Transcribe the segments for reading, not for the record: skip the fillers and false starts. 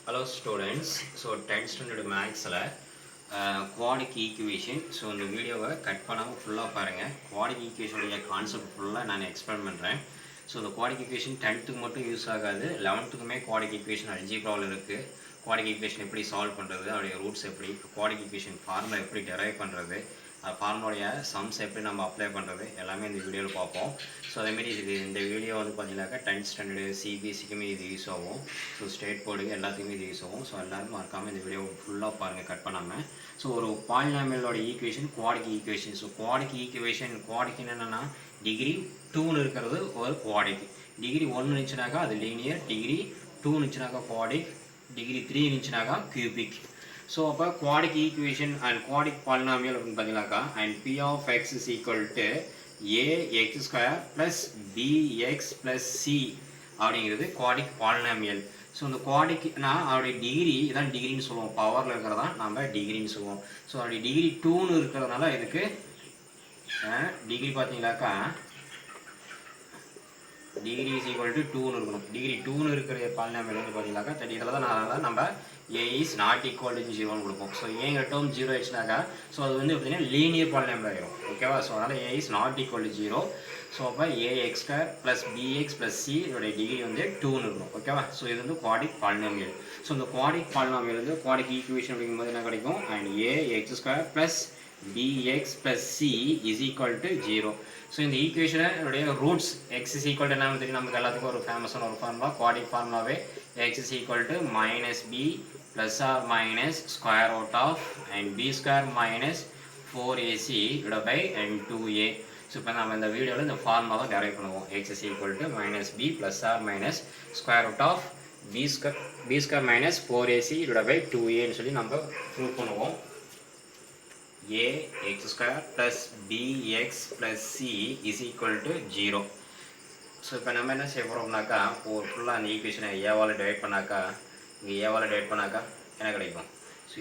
Hello students. So 10th standard mathsல quadratic equation. So இந்த வீடியோவை cut பண்ணாமல் ஃபுல்லாக பாருங்கள். quadratic equationோடைய கான்செப்ட் ஃபுல்லாக நான் எக்ஸ்பிளைன் பண்ணுறேன். ஸோ இந்த quadratic equation 10th மட்டும் யூஸ் ஆகாது, 11th quadratic equation அல்ஜிப்ராவில் இருக்குது. quadratic equation எப்படி சால்வ் பண்ணுறது, அதோடைய ரூட்ஸ் எப்படி, quadratic equation ஃபார்முலா எப்படி டெரைவ் பண்ணுறது, ஃபார்முலாவுடைய சம்ஸ் எப்படி நம்ம அப்ளை பண்ணுறது எல்லாமே இந்த வீடியோவில் பார்ப்போம். ஸோ அதேமாரி இந்த வீடியோ வந்து பார்த்தீங்கன்னாக்கா 10th ஸ்டாண்டர்டு சிபிஎஸ்சிக்குமே இது யூஸ் ஆகும். ஸோ ஸ்டேட் போர்டுக்கு எல்லாத்துக்குமே இது யூஸ் ஆகும். ஸோ எல்லோரும் மறக்காமல் இந்த வீடியோ ஃபுல்லாக பாருங்கள் கட் பண்ணாமல். ஸோ ஒரு பாலினாமியலோட equation quadratic equation. So quadratic equation quadratic என்னென்னா டிகிரி 2ன்னு இருக்கிறது ஒரு குவாடிக். டிகிரி 1 இருந்துச்சுனாக்கா அது லீனியர், டிகிரி 2 இருந்துச்சுனாக்கா குவாடிக், டிகிரி 3 இருந்துச்சுனாக்கா கியூபிக். ஸோ அப்போ quadratic equation and quadratic polynomial அப்படின்னு பார்த்தீங்கன்னாக்கா and P of X is equal to ax square plus bx plus c அப்படிங்கிறது குவாடிக் பாலினாமியல். ஸோ இந்த குவாடிக்னா அவருடைய டிகிரி இதான் டிகிரின்னு சொல்லுவோம், பவரில் இருக்கிறதா நம்ம டிகிரின்னு சொல்லுவோம். ஸோ அவருடைய டிகிரி 2ன்னு இருக்கிறதுனால இதுக்கு டிகிரி பார்த்தீங்கன்னாக்கா டிகிரி இஸ் ஈக்குவல் டு 2ன்னு இருக்கணும். டிகிரி 2ன்னு இருக்கிற பாலினாமியல் வந்து பார்த்தீங்கன்னாக்கா இதில் தான் நான் நம்ம a is not equal to 0ன்னு கொடுப்போம். ஸோ ஏங்கிற டேர்ம் 0 ஆயிடுச்சுனாக்கா ஸோ அது வந்து பார்த்தீங்கன்னா லீனியர் பாலினாமியல் ஆகிடும். ஓகேவா? ஸோ அதனால் a is not equal to 0. So அப்போ ax square plus bx plus c இதோடைய டிகிரி வந்து 2ன்னு இருக்கணும். ஓகேவா? ஸோ இது வந்து குவாடிக் பாலினாமியல். ஸோ இந்த குவாடிக் பாலினாமியல் வந்து குவாடிக் ஈக்குவேஷன் அப்படிங்கும்போது என்ன கிடைக்கும், and ax square plus bx plus c is equal to 0. So இந்த ஈக்குவேஷனுடைய roots X is equal to என்ன தெரியும் நமக்கு எல்லாத்துக்கும் ஒரு ஃபேமஸான ஒரு ஃபார்முலா, குவாடிக் ஃபார்முலாவே X is equal to minus B plus or minus square root of and B square minus 4ac divide by and 2a. So இப்போ நம்ம இந்த வீடியோவில் இந்த ஃபார்முலாவை டெரைவ் பண்ணுவோம். X is equal to minus B plus or minus square root of B square minus 4ac divide by 2aன்னு சொல்லி நம்ம ப்ரூவ் பண்ணுவோம். ax square plus bx plus c is equal to 0. So இப்போ நம்ம என்ன செய்ய போகிறோம்னாக்கா ஒரு ஃபுல்லாக அந்த ஈக்குவேஷனை ஏவால் டிவைட் பண்ணாக்கா இங்கே ஏவால் டிவைட் பண்ணாக்கா என்ன கிடைக்கும். ஸோ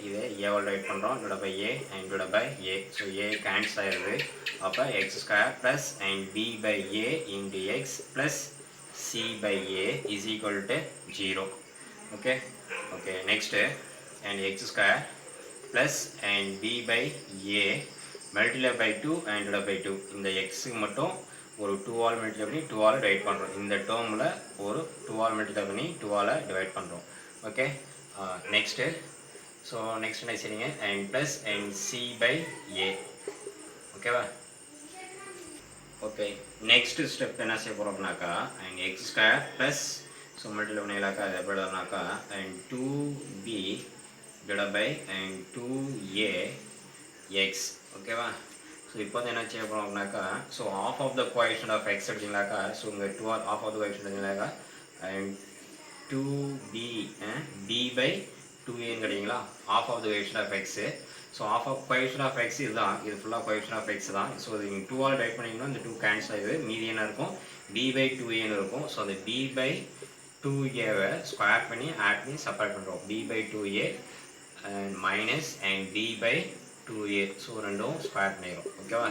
இது ஏவால் டிவைட் பண்ணுறோம் divide by A and divide by A. So A cancel ஆயிடுது. அப்போ x square plus and B by A into x plus C by A is equal to 0. Okay okay next and X square plus and b by a multiply by 2 and divided by 2. இந்த x மட்டும் ஒரு 2 ஆல் multiply பண்ணி 2 all divide பண்ணுறோம். இந்த டேர்மில் ஒரு 2 ஆல் மல்டிப்ளை பண்ணி 2 ஆல் டிவைட் பண்ணுறோம். ஓகே நெக்ஸ்ட்டு ஸோ நெக்ஸ்ட் என்ன செய்யுங்க and plus and C by A. ஓகேவா? ஓகே நெக்ஸ்ட் ஸ்டெப் என்ன செய்ய போகிறோம் அப்படின்னாக்கா and X square plus so multiply பண்ணிங்களாக்கா அது எப்படி எழுதுனாக்கா and 2b divided by and 2ax. ஓகேவா? ஸோ இப்போ வந்து என்ன செய்ய போகிறோம் அப்படின்னாக்கா so half of the coefficient of X எடுத்திங்கனாக்கா ஸோ இங்கே 2 ஆஃப் ஆஃப் த கோஎஃபிஷியன்ட் எடுத்திங்கனாக்கா and 2b b by 2a கிடைக்குங்களா half of the coefficient of X. So half of coefficient of X இதுதான், இது ஃபுல்லாக கோஎஃபிஷியன்ட் ஆஃப் எக்ஸ் தான். So இது நீங்கள் 2 ஆல் டைப் பண்ணிங்கன்னா இந்த 2 கேன்சல் ஆகுது, மீதி என்ன இருக்கும் b by 2aன்னு இருக்கும். ஸோ அந்த b by 2aவை ஸ்கொயர் பண்ணி ஆட் பண்ணி செப்பரேட் பண்ணுறோம். b by 2a and minus and b by 2a. So ரெண்டும் ஸ்கொயர் பண்ணிடும். ஓகேவா?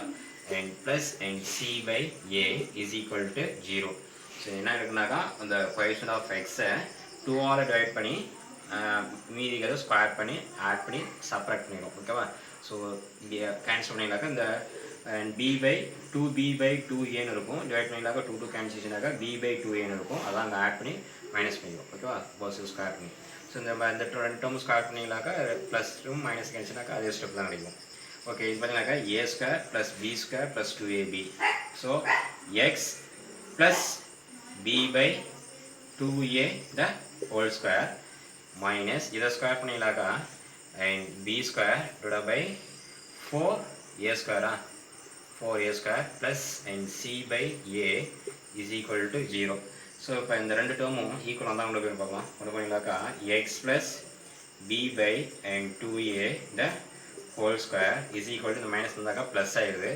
and plus and c by a is equal to 0. So என்ன இருக்குனாக்கா அந்த கோஎஃபிஷியன்ட் ஆஃப் எக்ஸை 2 ஆல் டிவைட் பண்ணி மீதிக்கு ஸ்கொயர் பண்ணி ஆட் பண்ணி செப்பரேட் பண்ணிடும். ஓகேவா? ஸோ கேன்சல் பண்ணிங்கனாக்கா இந்த b by 2b by 2aன்னு இருக்கும். டிவைட் பண்ணிங்கனாக்கா 2 கேன்சல்னாக்கா b by 2aன்னு இருக்கும். அதான் அங்கே ஆட் பண்ணி மைனஸ் பண்ணிடும். ஓகேவா? போஸ் ஸ்கொயர் பண்ணி ஸோ இந்த ரெண்டு டேர்ம் ஸ்கொயர் பண்ணிங்கனாக்கா ப்ளஸ் டூம் மைனஸ் கேன்சல்னாக்கா அதே ஸ்டெப் தான் கிடைக்கும். ஓகே இது பார்த்தீங்கன்னாக்கா ஏ square plus B square plus 2ab. So X plus B by 2a the whole square minus இதை ஸ்கொயர் பண்ணிங்கனாக்கா and B square divide by 4a ஸ்கொயரா 4a square plus and C by A is equal to 0. So இப்போ இந்த ரெண்டு டேர்மும் ஈக்குவலாக தான் கொண்டு போய் பார்க்கலாம். கொண்டு போனீங்களாக்கா X plus B by and 2a the whole square is equal to இந்த மைனஸ் இருந்தாக்கா ப்ளஸ் ஆயிடுது.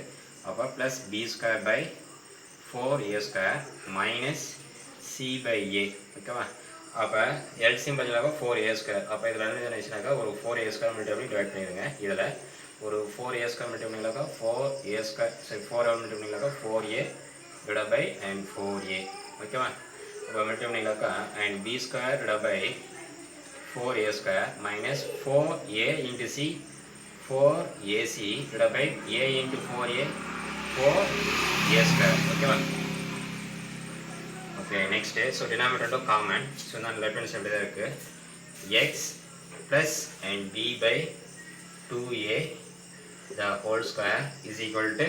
அப்போ plus B square by 4a square minus C by A. ஓகேவா? அப்போ எல்சிஎம் பதிலாக 4a ஸ்கொயர். அப்போ இதில் என்ன நினைச்சுனாக்கா ஒரு 4a ஸ்கொயர் மல்டிப்ளை பண்ணி டிவைட் பண்ணிடுங்க. இதில் ஒரு 4a ஸ்கொயர் மல்டிப்ளை பண்ணிங்களாக்கா 4a ஸ்கொயர் சரி 4a மல்டிப்ளை பண்ணிங்களாக்கா 4a divide by and 4a. ஓகேவா? இப்போ மல்டிப்ளை பண்ணிங்களாக்கா and B square divide by 4a square minus 4a into c 4ac divided by a into 4a 4a square. Okay va? Okay, next so denominator to common. So நான் left hand side இருக்கு x plus and b by 2a the whole square is equal to,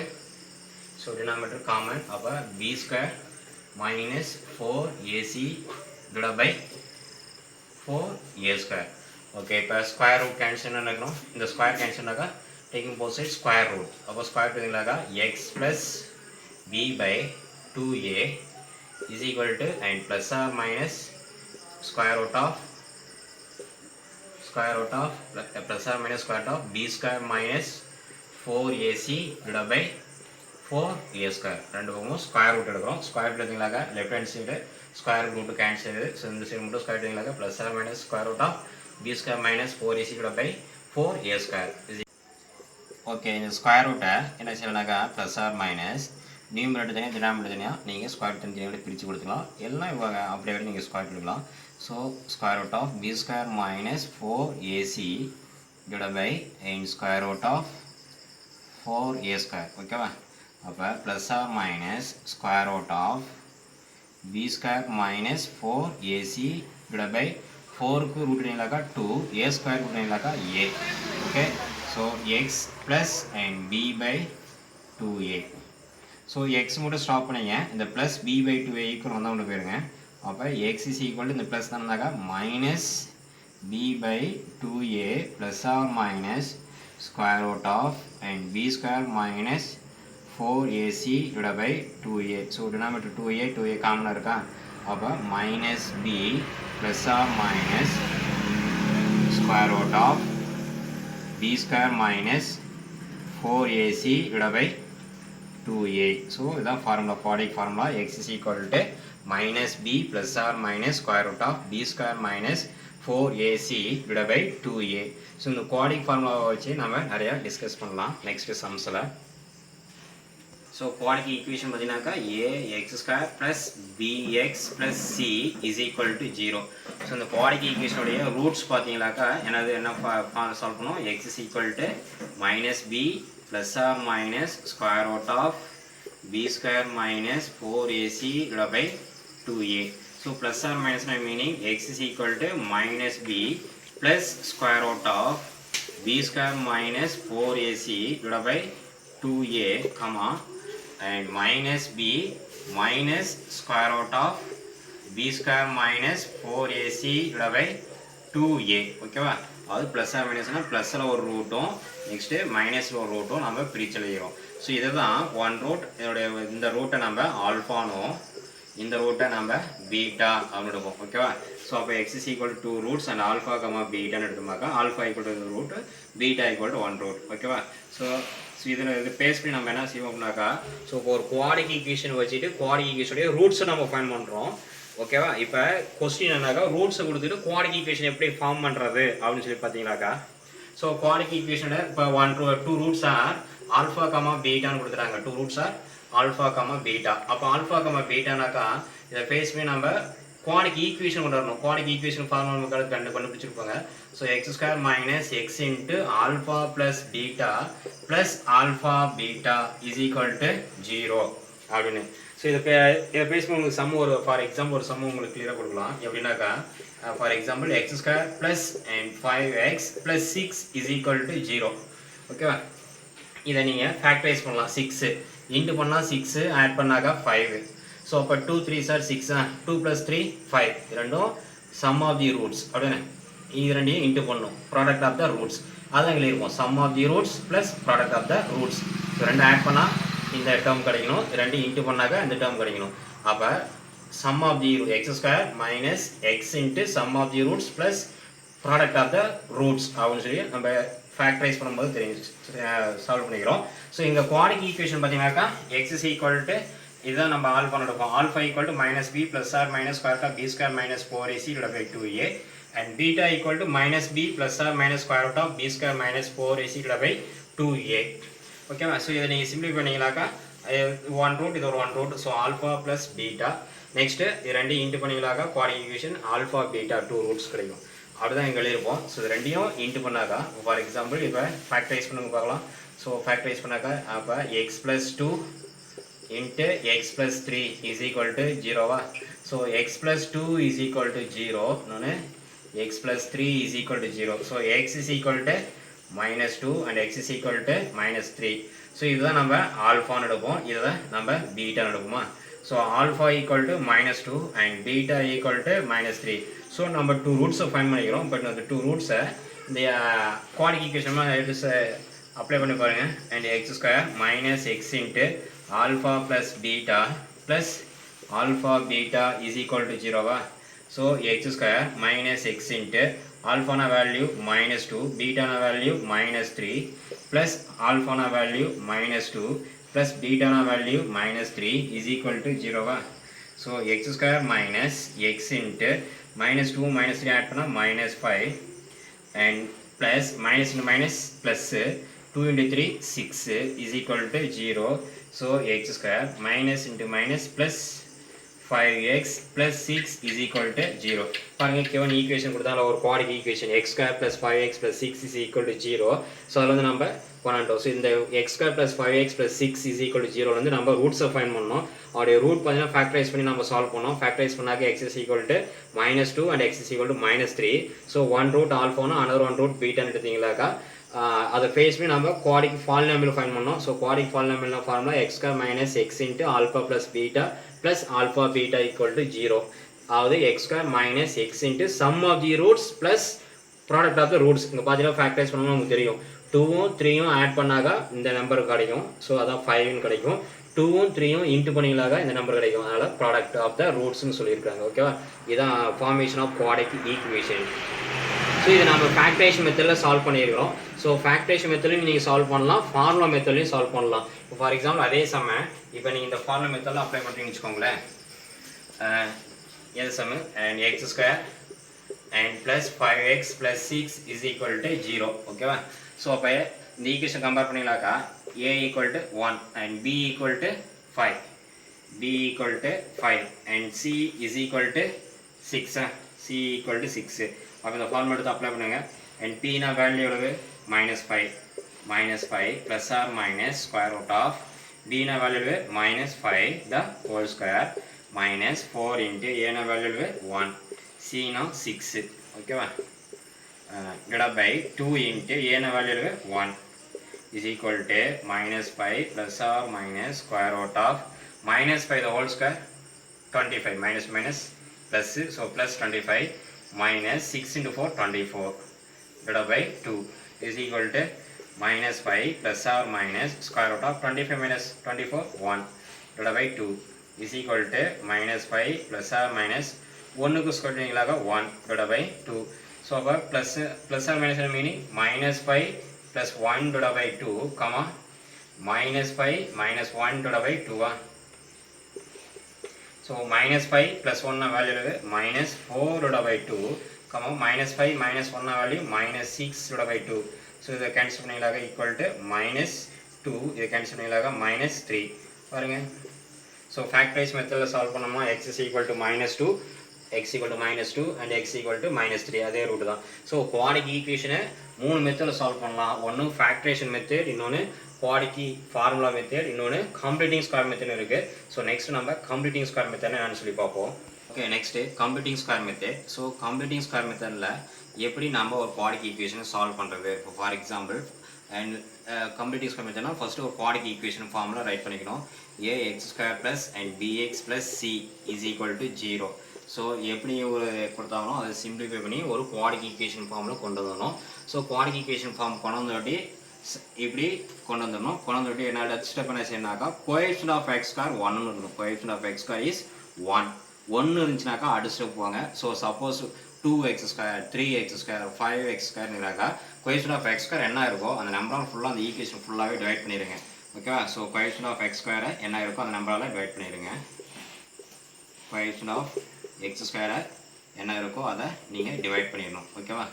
so denominator common, அப்ப b square minus 4ac divided by 4a square. Okay, இப்போ square root cancel பண்ணனும். இந்த square cancel பண்ணாக taking both sides square root. அப்ப square பண்ணீங்களாக x plus b by 2a is equal to and plus or minus square root of plus or minus square root of b square minus 4ac divided by 4a square. ரெண்டு பக்கமும் square root எடுக்கிறோம். Square root எடுத்தீங்களாக left hand side square root cancel. So இந்த side மட்டும் square எடுத்தீங்களாக plus or minus square root of b square minus 4ac divided by 4a square. Okay, இந்த square ரூட்டை என்ன செய்யணும்னாக்கா ப்ளஸ் ஆர் மைனஸ் நியூமரேட்டர் தனியாக denominator தனியாக நீங்கள் ஸ்கொயர் தனியாக பிரித்து கொடுத்துக்கலாம். எல்லாம் இவங்க அப்படியே நீங்கள் ஸ்கொயர் எடுக்கலாம். So square root of b square minus 4ac divided by square root of 4a square. ஓகேவா? அப்போ plus or minus square root of b square minus 4ac divided by 4க்கு ரூட் பண்ணிங்களாக்கா 2, a ஸ்கொயர் ரூட் பண்ணிங்களாக்கா a. Okay, so x plus and b by 2a. So x மட்டும் stop பண்ணிங்க. இந்த plus b by 2a equal வந்தால் கொண்டு போயிருங்க. அப்போ x is equal to இந்த ப்ளஸ் தானாக்கா minus b by 2a plus or minus square root of and b square minus 4ac divided by 2a. So denominator 2a காமனாக இருக்கா? அப்போ minus b plus or minus square root of b square minus 4ac divided by 2a. So இதுதான் formula, quadratic formula. x is equal to minus b plus or minus square root of b square minus 4ac divided by 2a. So இந்த quadratic ஃபார்முலாவை வச்சு நம்ம நிறையா discuss பண்ணலாம் next சம்ஸில். So quadratic equation பார்த்தீங்கன்னாக்கா ax square plus bx plus c is equal to 0. So இந்த quadratic ஈக்குவேஷனுடைய ரூட்ஸ் பார்த்தீங்கன்னாக்கா என்னது என்ன சால்வ் பண்ணுவோம்? x is equal to minus b plus or minus square root of b square minus 4ac divided by 2a. So plus or minus meaning x is equal to minus b plus square root of b square minus 4ac divided by 2a, comma and minus b minus square root of b square minus 4ac divided by 2a. ஓகேவா? அது plus R மைனஸ்னா ப்ளஸில் ஒரு ரூட்டும் next மைனஸில் ஒரு ரூட்டும் நம்ம பிரித்து எழுதிக்கிறோம். So இதை தான் ஒன் ரூட், இதோடைய இந்த ரூட்டை நம்ம ஆல்ஃபானும் இந்த ரூட்டை நம்ம பீட்டா அப்படின்னு எடுப்போம். ஓகேவா? ஸோ அப்போ X is equal to 2 roots and alpha comma பீட்டான்னு எடுத்துமாக்கா alpha equal to root, beta equal to 1 root. ஓகேவா? ஸோ இதில் இது பேஸ் பண்ணி நம்ம என்ன செய்வோம் அப்படின்னாக்கா, ஸோ ஒரு குவாட்ரிக் ஈக்குவேஷன் வச்சுட்டு குவாட்ரிக் ஈக்குவேஷனுடைய ரூட்ஸை நம்ம ஃபைண்ட் பண்ணுறோம். ஓகேவா? இப்போ கொஸ்டின் என்னக்கா ரூட்ஸை கொடுத்துட்டு குவாட்ரிக் ஈக்குவேஷன் எப்படி ஃபார்ம் பண்ணுறது அப்படின்னு சொல்லி பார்த்தீங்கன்னாக்கா, ஸோ குவாட்ரிக் ஈக்குவேஷனோட இப்போ 2 ரூட்ஸ் ஆர் ஆல்ஃபா கமா பீட்டான்னு கொடுத்துட்டாங்க. 2 roots R alpha comma beta. அப்போ ஆல்ஃபா கமா பீட்டானாக்கா இதை பேஸ் பண்ணி நம்ம குவாட்ரிக் ஈக்குவேஷன் கொண்டு வரணும். குவாட்ரிக் ஈக்குவேஷன் ஃபார்முலா நமக்கு கண்டுபிடிச்சிருப்பாங்க. So X square minus X into alpha plus beta plus alpha beta is equal to 0 அப்படின்னு. ஸோ இதை பேஸ் பண்ணி உங்களுக்கு சம் ஒரு ஃபார் எக்ஸாம்பிள் ஒரு சம் உங்களுக்கு கிளியராக கொடுக்கலாம். எப்படின்னாக்கா for example X square plus and 5x plus 6 is equal to 0. ஓகேவா? இதை நீங்கள் ஃபேக்டரைஸ் பண்ணலாம். 6 இன்ட்டு பண்ணால் 6 ஆட் பண்ணாக்கா 5. ஸோ அப்போ 2 3s are 6, 2 + 3 5. இது ரெண்டும் சம் ஆஃப் தி ரூட்ஸ் அப்படின்னு இது ரெண்டையும் இன்ட்டு பண்ணும் ப்ராடக்ட் ஆஃப் த ரூட்ஸ். அதான் எங்களுக்கு இருக்கும் sum of the roots plus product of the roots. So ரெண்டு ஆட் பண்ணால் இந்த டேர்ம் கிடைக்கணும், ரெண்டு இன்ட்டு பண்ணாக்கா இந்த டேர்ம் கிடைக்கணும். அப்போ sum of the x square minus X into sum of the roots plus product of the roots அப்படின்னு சொல்லி நம்ம ஃபேக்டரைஸ் பண்ணும்போது தெரிஞ்சு சால்வ் பண்ணிக்கிறோம். ஸோ இங்கே குவாட்ரிக் ஈக்குவேஷன் பார்த்தீங்கன்னாக்கா எக்ஸ் இஸ் ஈக்குவல் டு இதுதான் நம்ம ஆல்ஃபா எடுப்போம். Alpha equal to minus B plus or minus square of B square minus 4ac divided by 2a and beta equal to minus b plus or minus square root of b square minus 4ac divided by 2a. ஓகேவா? So இதை நீங்கள் சிம்பிளை பண்ணிங்களாக்கா 1 root இது ஒரு 1 root. So alpha plus beta next இது ரெண்டு into பண்ணிங்களாக்கா quadratic equation alpha beta 2 roots கிடைக்கும். அப்படிதான் இங்கே எழுதியிருப்போம். ஸோ இது ரெண்டையும் இன்ட்டு பண்ணாக்கா ஃபார் எக்ஸாம்பிள் இப்போ ஃபேக்டரைஸ் பண்ணுங்க பார்க்கலாம். ஸோ ஃபேக்டரைஸ் பண்ணாக்கா அப்போ X plus 2 into X plus 3 is equal to ஜீரோவா. So X plus 2 is equal to zero, இன்னொன்று X plus 3 is equal to zero. So X is equal to -2 and X is equal to -3. So இதுதான் நம்ம ஆல்ஃபான்னு எடுப்போம், இதுதான் நம்ம பீட்டான்னு எடுப்போமா. So alpha equal to -2 and beta equal to -3. So நம்ம 2 ரூட்ஸை ஃபைண்ட் பண்ணிக்கிறோம். பட் அந்த 2 ரூட்ஸை இந்த குவாட்ரிக் ஈக்குவேஷன்லாம் எடுத்து அப்ளை பண்ணி பாருங்கள். And X square minus X into alpha plus beta plus alpha beta is equal to ஜீரோவா. So X square minus X into ஆல்ஃபான value -2, பீட்டான வேல்யூ -3 ப்ளஸ் ஆல்ஃபான வேல்யூ -2 ப்ளஸ் பீட்டான வேல்யூ -3 இஸ் ஈக்குவல் டு ஜீரோவா. So X square minus X into -2 -3 add பண்ணால் -5 and plus minus into minus plus 2 into 3 6 is equal to 0. So x square minus into minus plus 5x plus 6 is equal to 0. பாருங்க given equation கொடுத்தால ஒரு quadratic equation x square plus 5x plus 6 is equal to 0. So அதில் வந்து நம்ம பண்ணோம். So இந்த x square plus 5x plus 6 is equal to 0 வந்து நம்ம ரூட்ஸை find பண்ணோம். அவருடைய ரூட் பார்த்தீங்கன்னா ஃபேக்டரைஸ் பண்ணி நம்ம சால்வ் பண்ணோம். ஃபேக்டரைஸ் பண்ணாக்க x is equal to -2 and x is equal to -3. So one root ஆல்ஃபானா another one root பீட்டான்னு எடுத்தீங்களாக்கா அதை ஃபேஸ் பண்ணி நம்ம குவாட்ரிக் பாலினாமியல் ஃபைண்ட் பண்ணோம். So quadratic polynomial formula X square minus X into alpha plus beta plus alpha beta equal to 0. அதாவது X square minus X into sum of the roots plus product of the roots. இங்கே பார்த்தீங்கன்னா factorise பண்ணணும் நமக்கு தெரியும். 2ம் 3யும் add பண்ணாக்கா இந்த நம்பருக்கு கிடைக்கும். ஸோ அதான் 5ன்னு கிடைக்கும். 2ம் 3யும் இன்ட்டு பண்ணிங்களாக இந்த நம்பர் கிடைக்கும். அதனால் ப்ராடக்ட் ஆஃப் த ரூட்ஸ்னு சொல்லியிருக்காங்க. ஓகேவா, இதுதான் formation of quadratic equation. So இதை நம்ம ஃபேக்டரைசேஷன் மெத்தடில் சால்வ் பண்ணியிருக்கிறோம். ஸோ ஃபேக்டரைசேஷன் மெத்தட்லையும் நீங்கள் சால்வ் பண்ணலாம், ஃபார்முலா மெத்தட்லையும் சால்வ் பண்ணலாம். இப்போ ஃபார் எக்ஸாம்பிள் அதே சம இப்போ நீங்கள் இந்த ஃபார்முலா மெத்தடில் அப்ளை பண்ணுறீங்கன்னு வச்சுக்கோங்களேன். எது சம and X square and plus 5x plus 6 is equal to 0. ஓகேவா. ஸோ அப்போ இந்த ஈக்குவேஷன் கம்பேர் பண்ணிங்களாக்கா a equal to 1 and b equal to 5, b equal to 5 and c is equal to 6. c equal to 6. அப்போ இந்த formula எடுத்து apply பண்ணுங்க. And p value எவ்வளவு -5 plus or minus square root of b value -5 the whole square minus 4 into a value 1, c 6. ஓகேவா. Divide by 2 into a value 1 is equal to -5 plus or minus square root of -5 the whole square 25 minus minus plus, so plus 25 minus 6 into 4 24 divided by 2 is equal to -5 plus or minus square root of 25 minus 24 1 divided by 2 is equal to -5 plus or minus 1 க்கு square பண்ணிங்களாக 1 divided by 2. so அப்போ plus or minus meaning -5 plus 1 divided by 2 comma -5 minus 1 divided by 2. So -5 plus 1 value -4 divided by 2, comma -5 minus 1 value -6 divided by 2. So இதை cancel பண்ணிங்களாக equal to -2, இதை cancel பண்ணிங்களாக -3. பாருங்க. So factorize மெத்தடில் solve பண்ணோம்னா x is equal to -2, x equal to -2 and x equal to -3 அதே root தான். So quadratic ஈக்குவேஷனை 3 மெத்தடில் solve பண்ணலாம். ஒன்று ஃபேக்டரேஷன் மெத்தட், இன்னொன்று குவாட்ரிக் ஃபார்முலா மெத்தட், இன்னொன்று கம்ப்ளீட்டிங் ஸ்கொயர் மெத்தட் இருக்குது. ஸோ நெக்ஸ்ட் நம்ம கம்ப்ளீட்டிங் ஸ்கொயர் மெத்தட் என்னன்னு சொல்லி பார்ப்போம். Okay, next completing square method. So completing square மெத்தடில் எப்படி நம்ம ஒரு குவாட்ரிக் ஈக்குவேஷனை சால்வ் பண்ணுறது. இப்போ for example and completing square மெத்தட்னா ஃபஸ்ட்டு ஒரு குவாட்ரிக் ஈக்குவேஷன் ஃபார்முலா ரைட் பண்ணிக்கணும். ax² plus and bx plus c is equal to 0. So எப்படி ஒரு கொடுத்தாங்களோ அதை சிம்பிளிஃபை பண்ணி ஒரு குவாட்ரிக் ஈக்குவேஷன் ஃபார்மில் கொண்டு வரணும். ஸோ குவாட்ரிக் ஈக்குவேஷன் ஃபார்ம் கொண்டு வந்துட்டி இப்படி கொண்டு வந்துடணும். கொண்டு வந்துட்டு என்ன ஸ்டெப் என்ன செய்யணாக்கா கோஎஃபிஷியன்ட் ஆஃப் x² 1 இருக்கணும். கோஎஃபிஷியன்ட் ஆஃப் x² இஸ் 1 இருந்துச்சுனாக்கா அடுத்த ஸ்டெப் போவாங்க. ஸோ சப்போஸ் 2x², 3x², 5x²னாக்கா கோஎஃபிஷியன்ட் ஆஃப் x² என்ன இருக்கோ அந்த நம்பரால் ஃபுல்லாக அந்த ஈக்குவேஷன் ஃபுல்லாகவே டிவைட் பண்ணிடுங்க. ஓகேவா. ஸோ கோஎஃபிஷியன்ட் ஆஃப் x² என்ன இருக்கோ அந்த நம்பரால் டிவைட் பண்ணிடுங்க. கோஎஃபிஷியன்ட் ஆஃப் x² என்ன இருக்கோ அதை நீங்கள் டிவைட் பண்ணிடணும். ஓகேவா.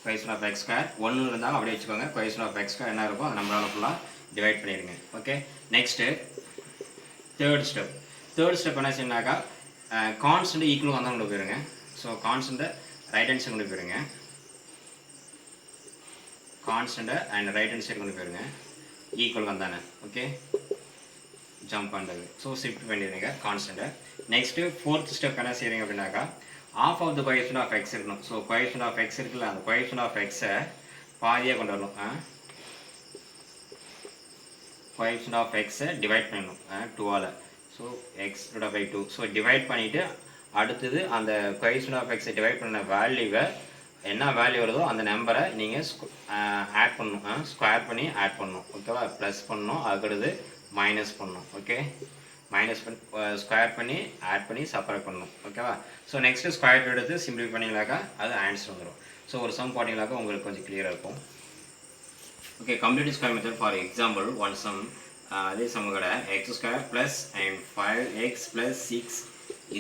கோஎஃபிஷியன்ட் ஆஃப் x² 1 இருந்தாலும் அப்படியே வச்சுக்கோங்க. கோஎஃபிஷியன்ட் ஆஃப் x² என்ன இருக்கோ அந்த நம்பரால் ஃபுல்லாக டிவைட் பண்ணிடுங்க. ஓகே, நெக்ஸ்ட்டு தேர்ட் ஸ்டெப் என்ன செய்யணாக்கா கான்ஸ்டன்ட் ஈக்குவல் வந்தால் கொண்டு போயிருங்க. ஸோ கான்ஸ்டன்ட்டை ரைட் ஹேண்ட் சைடு கொண்டு போயிருங்க, கான்ஸ்டண்ட்டை அண்ட் ரைட் ஹேண்ட் சைடு கொண்டு போயிருங்க, ஈக்குவல் வந்தானே. ஓகே, ஜம்ப் பண்ணுறது. ஸோ ஷிஃப்ட் பண்ணிடுங்க கான்ஸ்டண்ட்டை. நெக்ஸ்ட்டு ஃபோர்த் ஸ்டெப் என்ன செய்கிறீங்க அப்படின்னாக்கா, half of the coefficient of x இருக்கணும். ஸோ கோஎஃபிஷியன்ட் ஆஃப் எக்ஸ் இருக்குல்ல, அந்த கோஎஃபிஷியன்ட் ஆஃப் எக்ஸை பாதியாக கொண்டு வரணும். கோஎஃபிஷியன்ட் ஆஃப் எக்ஸை டிவைட் பண்ணணும் 2ஆல். So x divide by 2. So divide பண்ணிவிட்டு அடுத்தது அந்த கோஎஃபிஷியன்ட் ஆஃப் எக்ஸை டிவைட் பண்ண வேல்யூவை என்ன வேல்யூ வருதோ அந்த நம்பரை நீங்கள் ஆட் பண்ணணும், ஸ்கொயர் பண்ணி ஆட் பண்ணணும். ஓகேவா, ப்ளஸ் பண்ணணும், அதுக்கடுத்து மைனஸ் பண்ணணும். ஓகே, மைனஸ் பண்ணி ஸ்கொயர் பண்ணி ஆட் பண்ணி செப்பரேட் பண்ணணும். ஓகேவா. ஸோ நெக்ஸ்ட்டு ஸ்கொயர் எடுத்து சிம்பிளி பண்ணிங்களாக்கா அது ஆன்சர் வந்துடும். ஸோ ஒரு சம் போட்டிங்களாக்கா உங்களுக்கு கொஞ்சம் கிளியராக இருக்கும். Okay, complete square method for example one sum. அதே சம் கூட x square plus and 5x + 6 =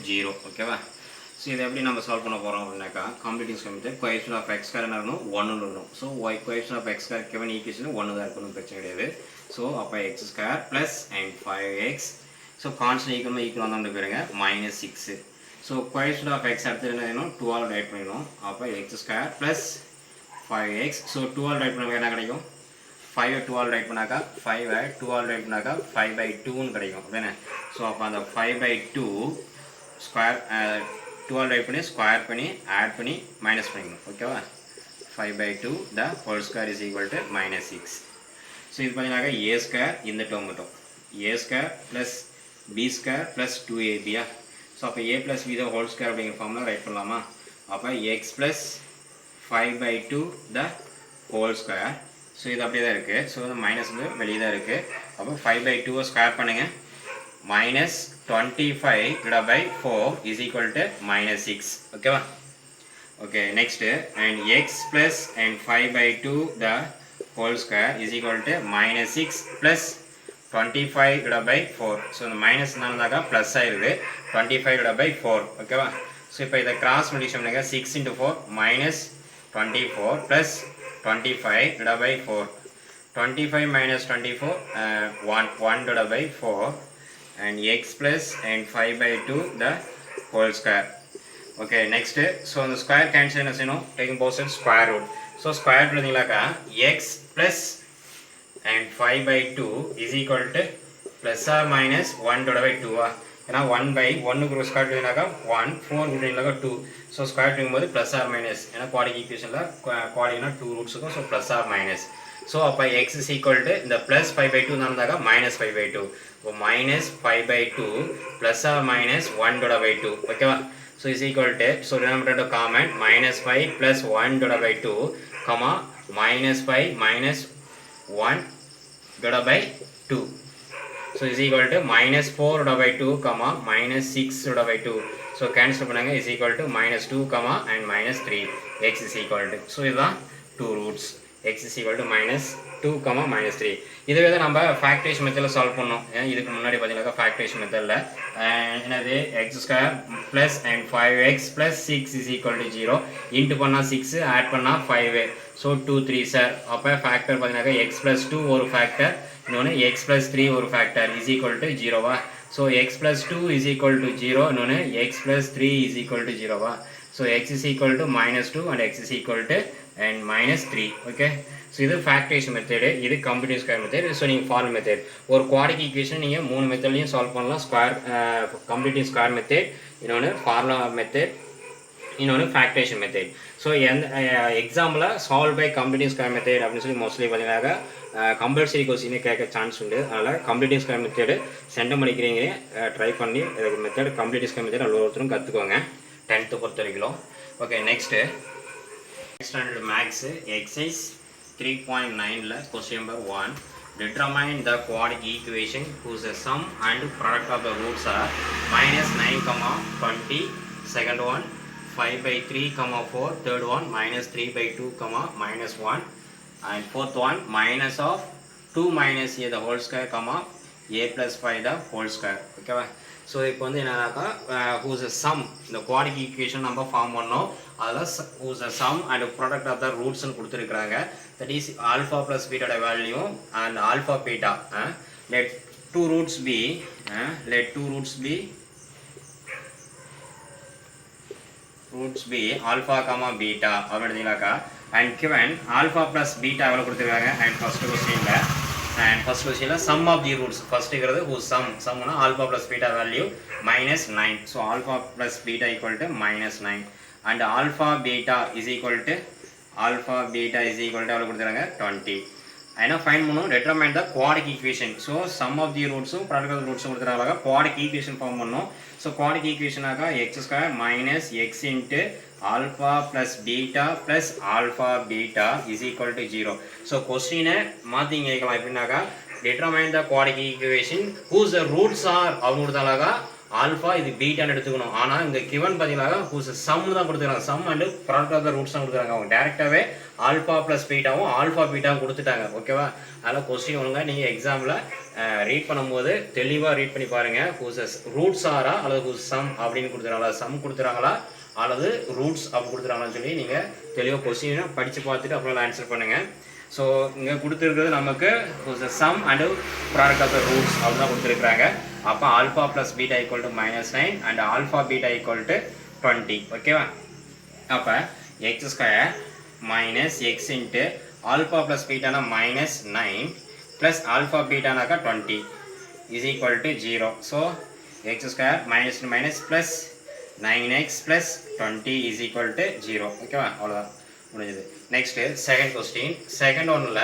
0. ஓகேவா. ஸோ இதை எப்படி நம்ம சால்வ் பண்ண போகிறோம் அப்படின்னாக்கா, completing square method coefficient of x square என்ன இருக்கணும், 1 இருக்கணும். So coefficient of x square given equation 1 தான் இருக்கணும், பிரச்சனை கிடையாது. ஸோ அப்போ x square plus and 5x. So constant equal வந்து போயிருங்க -6. ஸோ கோஎஃபிஷியன்ட் ஆஃப் எக்ஸ் அடுத்து என்ன வேணும், 2ஆல் ரைட் பண்ணிடணும். அப்போ x square plus 5x. So 2ஆல் ரைட் பண்ண என்ன கிடைக்கும், 5 2ஆல் ரைட் பண்ணாக்கா 5 2ஆல் ரைட் பண்ணாக்கா 5/2ன்னு கிடைக்கும் அப்படின்னா. ஸோ அப்போ அந்த 5/2 ஸ்கொயர் 2ஆல் ரைட் பண்ணி ஸ்கொயர் பண்ணி ஆட் பண்ணி மைனஸ் பண்ணிக்கணும். ஓகேவா, 5/2 the whole square is equal to -6. So இது பார்த்தீங்கன்னாக்கா ஏ ஸ்கொயர் இந்த டேர்ம் மட்டும், a square plus B square plus 2ab. So அப்போ a plus b the whole square அப்படிங்கிற ஃபார்மில் ரைட் பண்ணலாமா. அப்போ X plus 5/2 the whole square. So இது அப்படியே தான் இருக்குது. ஸோ இந்த மைனஸ் வந்து வெளியே தான் இருக்குது. அப்போ 5/2 ஸ்கொயர் பண்ணுங்கள், -25/4 இஸ் ஈக்குவல் டு -6. ஓகேவா. Okay, next and X plus and 5/2 the whole square is equal to -6 plus 25/4. So இந்த மைனஸ் என்னன்னாக்கா ப்ளஸ் ஆயிடுது 25/4. ஓகேவா. ஸோ இப்போ இதை கிராஸ் மல்டிப்ளிகேஷன் பண்ணுங்க, 6 × 4 -24 plus 25/4. 25 - 24 1/4 and x plus and 5/2 the whole square. Okay, next so the square cancel என்ன செய்யணும், taking both sides square root. So square root எழுதிங்களாக்கா x plus and 5/2 is equal to plus or minus 1/2. ஏன்னா 1/1 க்கு square root எழுதினாக்கா 1, 4 root எழுதினாக்கா 2. So square root போது plus or minus, ஏன்னா quadratic ஈக்குவேஷனில் குவாடிக்னா 2 ரூட்ஸ் இருக்கும். So plus or minus. So அப்போ எக்ஸ் இஸ் ஈக்குவல் டு இந்த ப்ளஸ் 5/2 இருந்தாக்கா -5/2. இப்போ -5/2 ப்ளஸ் ஆர் மைனஸ் 1/2. ஓகேவா. So is equal to, so remember to common -5 + 1/2 comma -5 - 1/2. So is equal to -4/2 comma -6/2. So cancel பண்ணாங்க is equal to -2 comma and -3. X is equal to, so இதுதான் 2 roots. X is equal to -2 comma -3. இதுவே தான் நம்ம factorisation மெத்தடில் solve பண்ணோம். இதுக்கு முன்னாடி பார்த்தீங்கன்னாக்கா ஃபேக்டரேஷன் மெத்தடில் என்னது x² plus and 5x + 6 is equal to 0. Into பண்ணால் 6, ஆட் பண்ணால் 5. So 2 3 sir. அப்போ ஃபேக்டர் பார்த்தீங்கன்னாக்கா x + 2 ஒரு ஃபேக்டர், இன்னொன்று x + 3 ஒரு ஃபேக்டர் இஸ் ஈக்குவல் டு 0வா. So x + 2 is equal to 0, இன்னொன்று x + 3 இஸ் ஈக்குவல் டு 0வா. So x is equal to -2 and x is equal to and -3. Okay. So இது factorization method, இது complete square method. So நீங்கள் formula method, ஒரு quadratic equation நீங்கள் 3 மெத்தட்லையும் solve பண்ணலாம். Square completing square method, இன்னொன்று formula method, இன்னொன்று ஃபேக்டரேஷன் மெத்தட். ஸோ எந்த example solve by completing square method அப்படின்னு சொல்லி மோஸ்ட்லி பார்த்தீங்கன்னாக்கா கம்பல்சரி கொஸ்டினே கேட்க சான்ஸ் உண்டு. அதனால் கம்ப்ளீட்டிங் ஸ்கொயர் மெத்தடு சென்டம் பண்ணிக்கிறீங்க, ட்ரை பண்ணி மெத்தட் கம்ப்ளீட்டிங் ஸ்கொயர் மெத்தட் ஒருத்தரும் கற்றுக்கோங்க 10th பொறுத்த வரைக்கும். Okay, next standard maths exercise 3.9ல question number 1. Determine the quadratic equation whose sum and product of the roots are -9, 20, second one 5/3, 4, third one -3/2, -1, and fourth one minus of 2 minus a the whole square, a plus 5 the whole square. ஓகேவா. So இப்போ வந்து என்னன்னாக்கா whose sum, இந்த quadratic equation நம்ம form பண்ணோம். அதில் whose sum and product of the rootsன்னு கொடுத்துருக்குறாங்க. That is alpha plus beta value and alpha beta. Let two roots be roots be alpha comma beta அப்படின்னு எடுத்தீங்களாக்கா and given alpha plus beta எவ்வளோ கொடுத்துருக்காங்க and first questionல sum of the roots first இருக்கிறது whose sumனா alpha plus beta value minus 9 so alpha plus beta equal to minus 9 and alpha beta is equal to எவ்வளோ கொடுத்துருக்காங்க 20 ஏன்னா fine பண்ணும் determine the quadratic equation so sum of the rootsம் product of the rootsம் கொடுத்துருக்காங்க quadratic equation form பண்ணணும் so quadratic equation ஆக x square minus x into alpha plus beta plus alpha beta is equal to 0 so question மாற்றி இங்கே கேட்கலாம் எப்படின்னாக்கா determine the quadratic equation whose the roots are அப்படின்னு கொடுத்தாலாக்கா alpha இது பீட்டான்னு எடுத்துக்கணும் ஆனால் இங்கே கிவன் பார்த்தீங்கன்னா ஹூஸ் சம் தான் கொடுத்துருக்காங்க sum and product of the roots தான் கொடுத்துருக்காங்க அவங்க டேரெக்டாகவே ஆல்ஃபா ப்ளஸ் பீட்டாவும் ஆல்ஃபா பீட்டாவும் கொடுத்துட்டாங்க ஓகேவா அதனால் கொஸ்டின் ஒழுங்காக நீங்கள் எக்ஸாமில் ரீட் பண்ணும்போது தெளிவாக ரீட் பண்ணி பாருங்கள் ஹூஸ் ரூட்ஸ் ஆரா அல்லது ஹூஸ் சம் அப்படின்னு கொடுத்துருக்காங்களா சம் கொடுத்துறாங்களா அல்லது ரூட்ஸ் அப்படி கொடுத்துறாங்களான்னு சொல்லி நீங்கள் தெளிவாக கொஸ்டினை படித்து பார்த்துட்டு அப்புறம் ஆன்சர் பண்ணுங்கள் ஸோ இங்கே கொடுத்துருக்கிறது நமக்கு sum and product of the roots அப்படி தான் கொடுத்துருக்குறாங்க அப்போ alpha plus beta equal to -9 and alpha beta equal to 20 ஓகேவா அப்போ x square minus X into alpha plus பீட்டானா -9 ப்ளஸ் ஆல்ஃபா பீட்டானாக்கா 20 is equal to 0 so X square minus minus plus 9x plus 20 is equal to 0 ஓகேவா அவ்வளோதான் முடிஞ்சது next second question second ஒன்றில்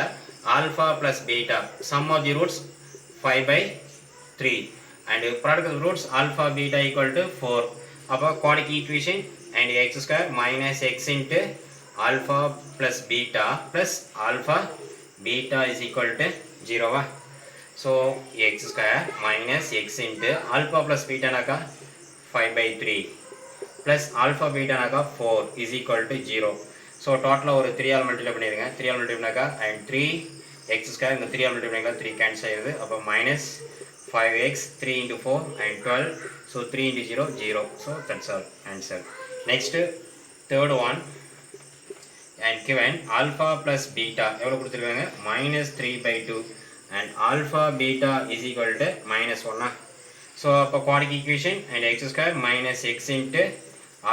alpha plus beta some of the roots 5/3 and product of roots alpha beta equal to 4 அப்போ quadratic equation and X square minus X into alpha plus beta plus alpha beta is equal to 0வா so X square minus X into alpha plus பீட்டானாக்கா 5/3 plus alpha பீட்டானாக்கா 4 is equal to 0 so டோட்டலாக ஒரு 3 ஆல் multiply பண்ணிடுங்க 3 ஆல் multiply பண்ணாக்கா and 3 x square இந்த 3 ஆல் மல்டிப்ளை பண்ணிக்கலாம் 3 கேன்சல் ஆகிடுது அப்போ minus 5x 3 into 4 and 12 so 3 into 0 0 so that's our answer next third one and given alpha plus beta எவ்வளோ கொடுத்துருக்காங்க -3/2 and alpha beta is equal to -1 so அப்போ quadratic equation and x square minus x into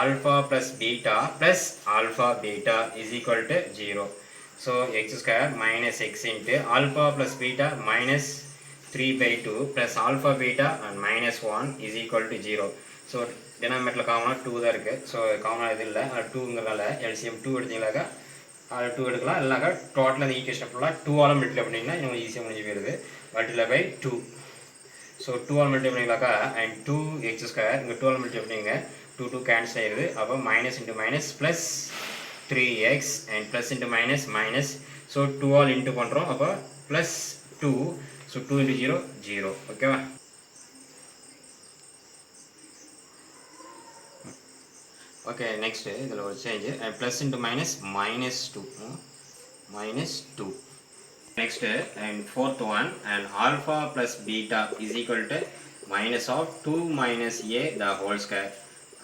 alpha plus beta plus alpha beta is equal to 0 so x square minus x into alpha plus beta minus 3/2 plus alpha beta and -1 is equal to 0 so denominator காமனா 2 தான் இருக்குது so காமனா இது இல்லை 2ங்கிறனால LCM 2 எடுத்தீங்களாக்கா 2 எடுக்கலாம் இல்லைனாக்கா டோட்டலாக இந்த ஈக்குவேஷன் ஃபுல்லாக 2 ஆல் மல்டிப்ளை பண்ணிங்கன்னா இன்னும் ஈஸியாக முடிஞ்சு போயிடுது மல்டிப்ளை பை 2 ஸோ 2 ஆல் மல்டிப்ளை பண்ணிங்களாக்கா அண்ட் 2x ஸ்கொயர் இங்கே 2 ஆல் மல்டிப்ளை பண்ணிங்க 2 கேன்சல் ஆயிடுது அப்போ minus into minus plus 3x and plus into minus minus so 2 ஆல் இன்ட்டு பண்ணுறோம் அப்போ ப்ளஸ் 2 ஸோ 2 into 0 0 ஓகேவா ஓகே நெக்ஸ்ட்டு இதில் ஒரு change plus into minus -2 next and fourth one and alpha plus beta is equal to minus of 2 minus a the whole square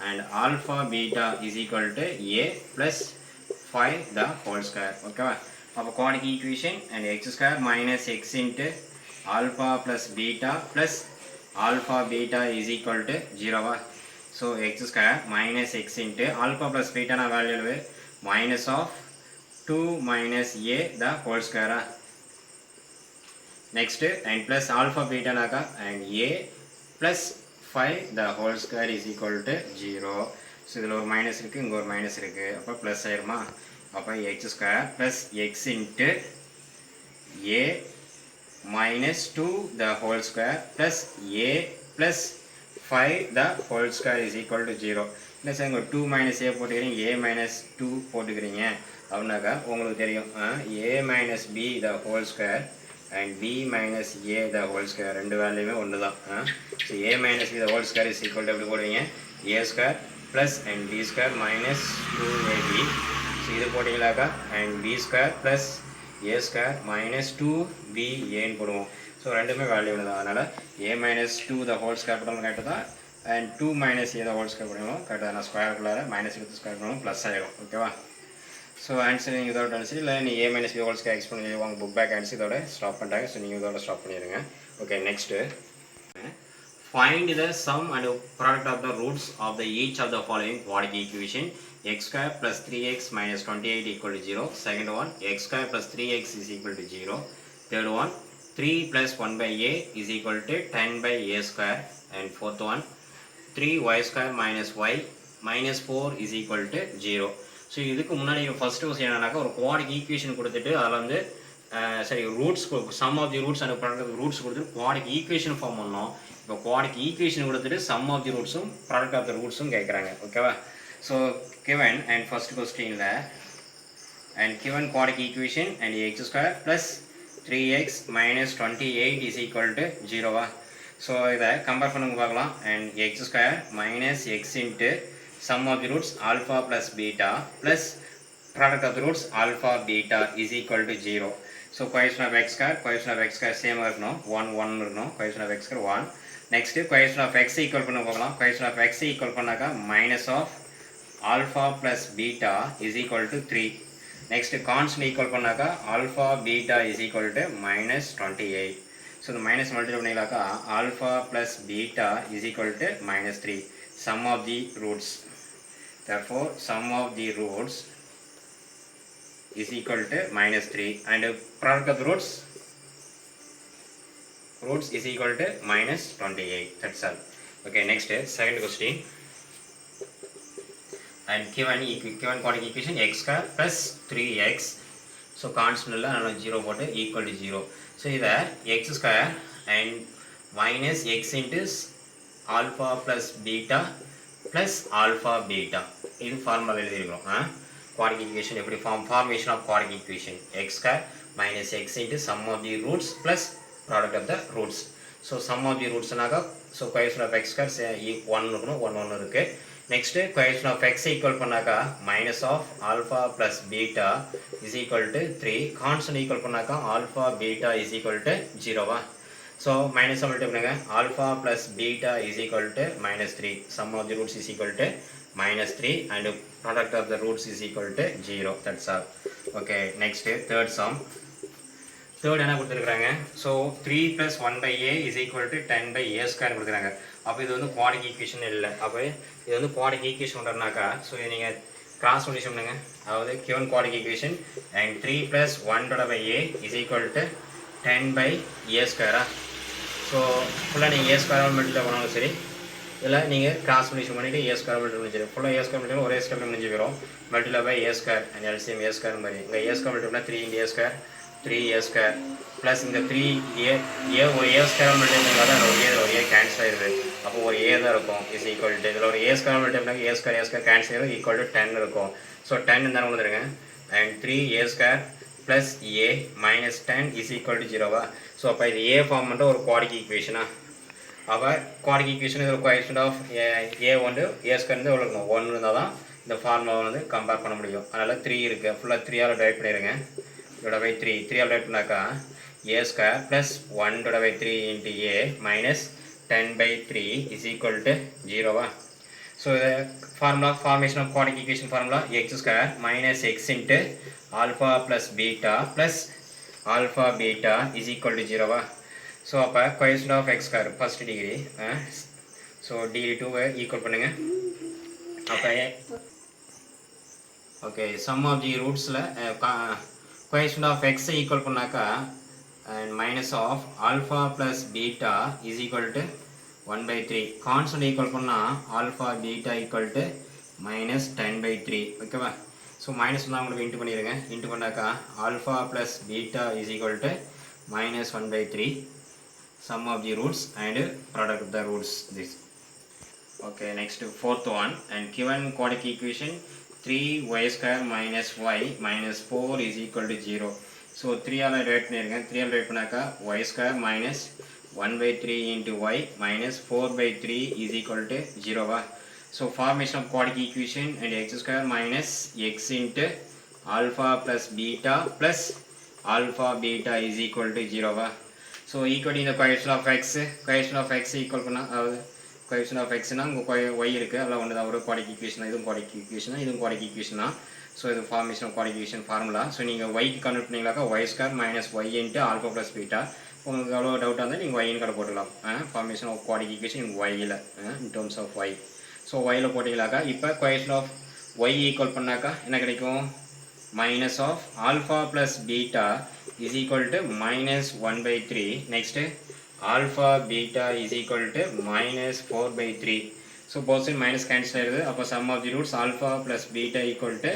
and alpha beta is equal to a plus 5 the whole square okay அப்போ quadratic equation and x square minus x into alpha plus beta plus alpha beta is equal to 0 so x square minus x into alpha plus beta na value minus of 2 minus a the whole square next and plus alpha beta naka and a plus 5 the whole square is equal to 0 so இதில் ஒரு minus இருக்குது இங்கே ஒரு minus இருக்குது அப்போ plus ஆயிருமா அப்போ x square plus x into a minus 2 the whole square plus a plus 5 the whole square is equal to 0 இல்லை சார் இங்கே 2 minus a போட்டுக்கிறீங்க a minus 2 போட்டுக்கிறீங்க அப்படின்னாக்கா உங்களுக்கு தெரியும் a minus b the whole square and b minus a the whole square ரெண்டு வேல்யூமே ஒன்று தான் so a minus b the whole square is equal to எப்படி போடுவீங்க a square plus and b square minus 2ab so இது போட்டிங்களாக்கா and b square plus a square minus 2b ஏன்னு போடுவோம் so ரெண்டுமே value ஒன்று தான் அதனால் a minus 2 the whole square போட்டாலும் கரெக்டு தான் and 2 minus a the whole square போடுவோம் கரெக்டாக நான் ஸ்கொயருக்குள்ளார மைனஸ் எடுத்து ஸ்கொயர் பண்ணுவோம் ப்ளஸ் ஆகிடும் ஓகேவா ஸோ ஆன்சர் நீங்கள் இதோட ஆன்சர் இல்லை நீங்கள் a minus b whole square explain பண்ணி வாங்க புக் பேக் ஆன்சர் இதோட ஸ்டாப் பண்ணிட்டாங்க ஸோ நீங்கள் இதோட ஸ்டாப் பண்ணிடுங்க okay next find the sum and product of the roots of the each of the following quadratic equation. X square plus 3x minus 28 equal to 0. Second one, x square plus 3x is equal to 0. Third one, 3 plus 1 by a is equal to 10 by a square. And fourth one, 3y square minus y minus 4 is equal to 0. So இதுக்கு முன்னாடி first விஷயம் என்னன்னாக்கா ஒரு quadratic equation கொடுத்துட்டு அதில் வந்து சரி roots sum of the roots and product roots கொடுத்துட்டு குவாடிக் ஈக்குவேஷன் ஃபார்ம் பண்ணோம். இப்போ குவாடிக் ஈக்குவேஷன் கொடுத்துட்டு சம் ஆஃப் தி ரூட்ஸும் ப்ராடக்ட் ஆஃப் தி ரூட்ஸும் கேட்குறாங்க. ஓகேவா? ஸோ கிவன் அண்ட் ஃபர்ஸ்ட் கொஸ்டினில் and given quadratic equation and X square plus 3x minus 28 is equal to 0. So இதை கம்பேர் பண்ணுங்க பார்க்கலாம். And X square minus X into sum of the roots alpha plus beta plus product of the roots alpha beta is equal to 0. So coefficient of x square same இருக்கணும் 1 இருக்கணும். coefficient of x square 1. next coefficient of x equal பண்ண பார்க்கலாம். coefficient of x equal பண்ணாக்கா minus of alpha plus beta is equal to 3. next constant equal பண்ணாக்கா alpha beta is equal to minus 28. so the minus multiply பண்ணிங்களாக்கா alpha plus beta is equal to minus 3. sum of the roots. Therefore, sum of the roots is equal to minus 3 and product of the roots is equal to minus 28. That's all. Okay, next second question. And given quadratic equation x square plus 3x. So constant la 0 போட்டு equal to 0. So இத x square and minus x into alpha plus beta plus alpha beta இது formula எழுதிருக்கோம். Quadratic equation எப்படி formation of quadratic equation x square minus x into sum of the roots plus product of the roots. So sum of the ரூட்ஸ்னாக்கா so coefficient of x square 1 இருக்கணும் 1 இருக்குது. Next coefficient of x equal பண்ணாக்கா minus of alpha plus beta is equal to 3. Constant equal பண்ணாக்கா alpha beta is equal to 0. So minus multiply பண்ணுங்க alpha plus beta is equal to minus 3. Sum of the roots is equal to minus 3 and product of the roots is equal to 0. That's all. Okay, next third sum. Third என்ன கொடுத்துருக்காங்க? So 3 plus 1 by a is equal to 10 by a square கொடுத்துருக்காங்க. அப்போ இது வந்து quadratic equation இல்லை. அப்போ இது வந்து குவாட்ரிக் ஈக்குவேஷன் பண்ணுறதுனாக்கா ஸோ நீங்கள் கிராஸ் மல்டிப்ளை பண்ணுங்க. அதாவது given quadratic equation and 3 plus 1 divided by a is equal to 10 by a square. So ஃபுல்லாக நீங்கள் ஏ ஸ்கொயர் மல்டிப்ளை பண்ணாலும் சரி இல்லை நீங்கள் கிராஸ் மல்டிப்ளை பண்ணிவிட்டு ஏ ஸ்கொயர் மல்டிப்ளை முடிஞ்சிடும். ஃபுல்லாக ஏ ஸ்கொயர் மல்டிப்ளை ஒரே ஸ்கொயர் முடிஞ்சு போயிடும். Multiply by A square and LCM A square மாதிரி இங்கே A square multiply 3 into A square 3 A square plus இந்த 3 ஏ ஒரு ஏ ஸ்கொயர் மல்டிப்ளை தான் ஒரு ஏ கேன்சல் ஆயிடுது. அப்போ ஒரு ஏ தான் இருக்கும் இஸ் ஈக்குவல் டு இதில் ஒரு ஏ ஸ்கொயர் மல்டிப்ளை ஏ ஸ்கொயர் கேன்சல் ஆகிடும் ஈக்குவல் டு 10 இருக்கும். ஸோ 10 தானே வந்துடுங்க and 3 A square plus A minus 10 is equal to 0. So அப்போ இது ஏ ஃபார்ம் பண்ணுற ஒரு குவாட்ரிக் ஈக்குவேஷனா? அப்போ குவாட்ரிக் ஈக்குவேஷன் இது ஒரு கோஎஃபிஷியன்ட் ஆஃப் ஏ வந்து ஏ ஸ்கொயர் எவ்வளோ இருக்கும் 1 இருந்தால் தான் இந்த ஃபார்முலா வந்து கம்பேர் பண்ண முடியும். அதனால் 3 இருக்குது. ஃபுல்லாக 3ஆல் டிவைட் பண்ணிடுங்க. இதோட பை 3ஆல் டிவைட் பண்ணாக்கா a square plus 1 divided by 3 into a minus 10 by 3 is equal to 0. So இது formation of quadratic equation formula X square minus X into alpha plus beta plus alpha beta is equal to 0. So அப்போ coefficient of x square first degree so degree 2 equal பண்ணுங்கள். அப்போ okay sum of the ரூட்ஸில் coefficient of எக்ஸை equal பண்ணாக்கா and minus of alpha plus beta is equal to 1/3. Constant equal பண்ணால் alpha beta equal to minus 10/3. ஓகேவா? So minus தான் உங்களுக்கு into பண்ணிடுங்க. இன்ட்டு பண்ணாக்கா alpha plus beta is equal to minus 1/3 sum of the roots and product of the roots this. Okay, next fourth one and given quadratic equation 3y square minus y minus 4 is equal to 0. So 3 all divide பண்ணிருங்க. 3 all divide பண்ணாக்கா y square minus 1/3 into y minus 4/3 is equal to 0. So formation of quadratic equation and x square minus x into alpha plus beta plus alpha beta is equal to 0. So equal in the coefficient of x equal பண்ணா coefficient of x னா உங்க y இருக்கு அதல ஒண்ணு தான் ஒரு quadratic equation இதுவும் quadratic equation இதுவும் quadratic equation தான். So இது formation of quadratic equation formula. So நீங்க y க்கு convert பண்ணீங்களாக்கா y square minus y into alpha plus beta உங்களுக்கு அவ்வளோ டவுட்டாக இருந்தால் நீங்கள் ஒய்ன்னு கடை போட்டுக்கலாம். Formation of quadratic equation in ஒய்யில் in terms of y. So ஒயில் போட்டிங்களாக்கா இப்போ கொயேஷன் ஆஃப் ஒய் ஈக்குவல் பண்ணாக்கா என்ன கிடைக்கும்? Minus of alpha plus beta is equal to minus 1/3. Next alpha beta is equal to minus 4/3. So both side minus cancel ஆகிடுது. அப்போ sum of the roots alpha plus beta equal to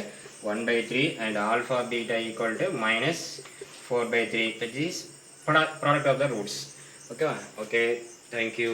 1/3 and alpha beta equal to minus 4/3, which is product of the roots. Okay, thank you.